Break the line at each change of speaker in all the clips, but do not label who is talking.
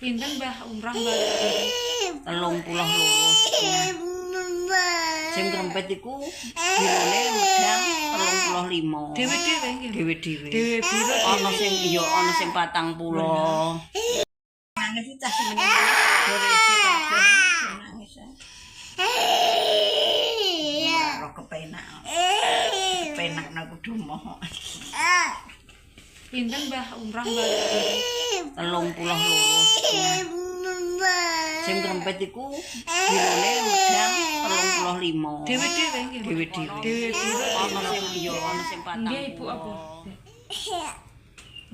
Pinten Mbah umrah Mbah?
32. Sing krempet iku birone medang 35.
Dewe-dewe nggih.
Dewe-dewe.
Dewe biro
Ana sing iya, ana sing 40. Nangis iki cah semene. Doresi kabeh nangis. Ora kepenak. Kepenak nek kudu moho.
Pinten Mbah umrah Mbah?
32. Sing krempet iku birone medang 35.
Dewe-dewe nggih.
Dewe-dewe.
Dewe biro
Ana sing iya, ana sing 40.
nggih Ibu apa?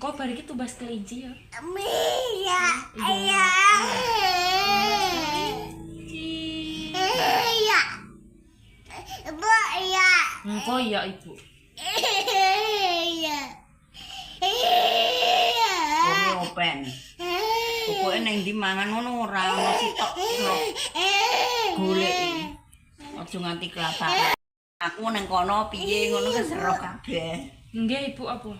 Kok bar iki tumbas kelinci ya? Engko ya Ibu.
Ora open. Pokoke ning ndi mangan ngono ora ono sitok goleki. Aja nganti kelaparan. Aku nang kono piye ngono kesero kabeh.
Nggih Ibu apa?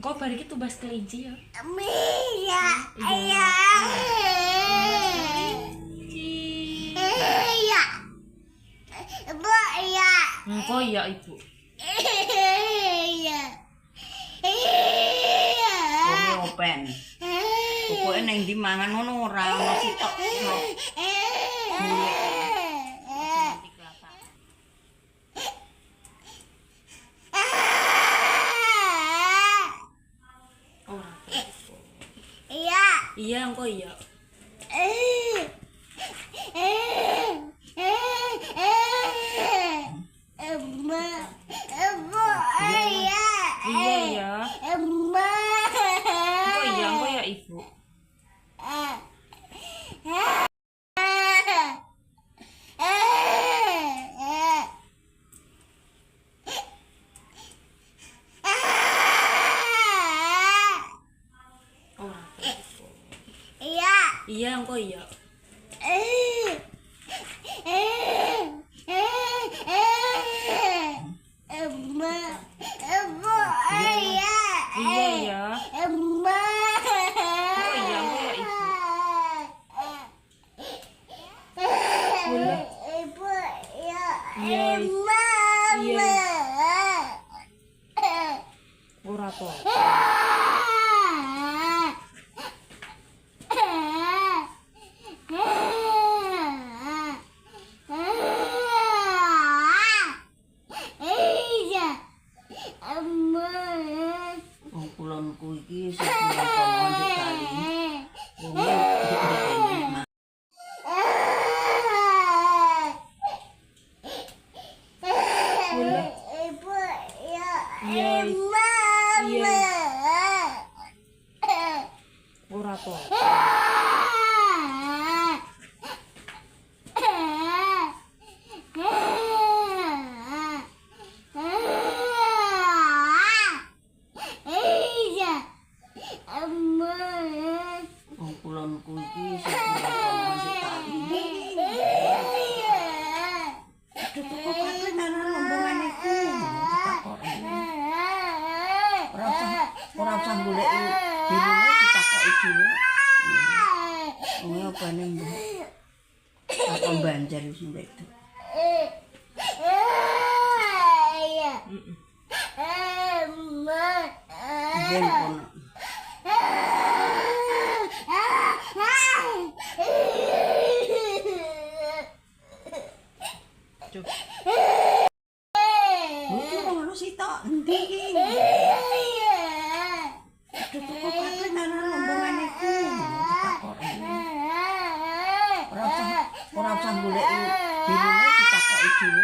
Kok bar iki tumbas kelinci ya? Engko ya Ibu.
Ora open. Pokoke ning ndi mangan ngono ora ono sitok goleki.
Iya, engko iya. Iya ya. Engko ya Ibu. Iya, engko iya. Iya ya. Engko iya, engko ya Ibu. Boleh. Iya. Iya. Ora apa.
Kulonku iki sebulan kono sekali.
Boleh. Iya. Iya. Ora apa.
Kulonku iki sebulan kono sekali. Kok kabeh nang rombongan iku ditakoki. Ora usah goleki bingung ditakoki dhewe. Oh, apa nih Mbak? Apa banjar wis ndek itu. Jen kono. Cuk. Ngono sitok endi iki? Kok kabeh nang rombongan iku ditakoki. Ora usah goleki bingung ditakoki dhewe.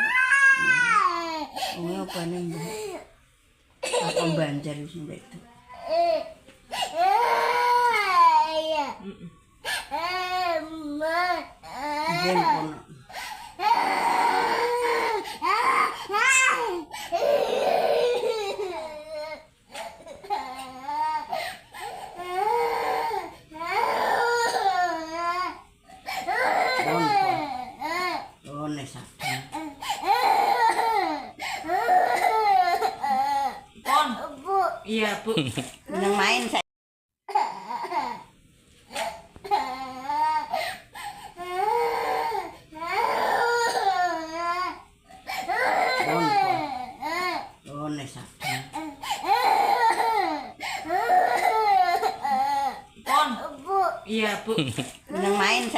Oh, apa nih Mbak? Apa banjar wis ndek itu. Jen kono.
Iya, Bu.
Nang main saya. Bu. Nang main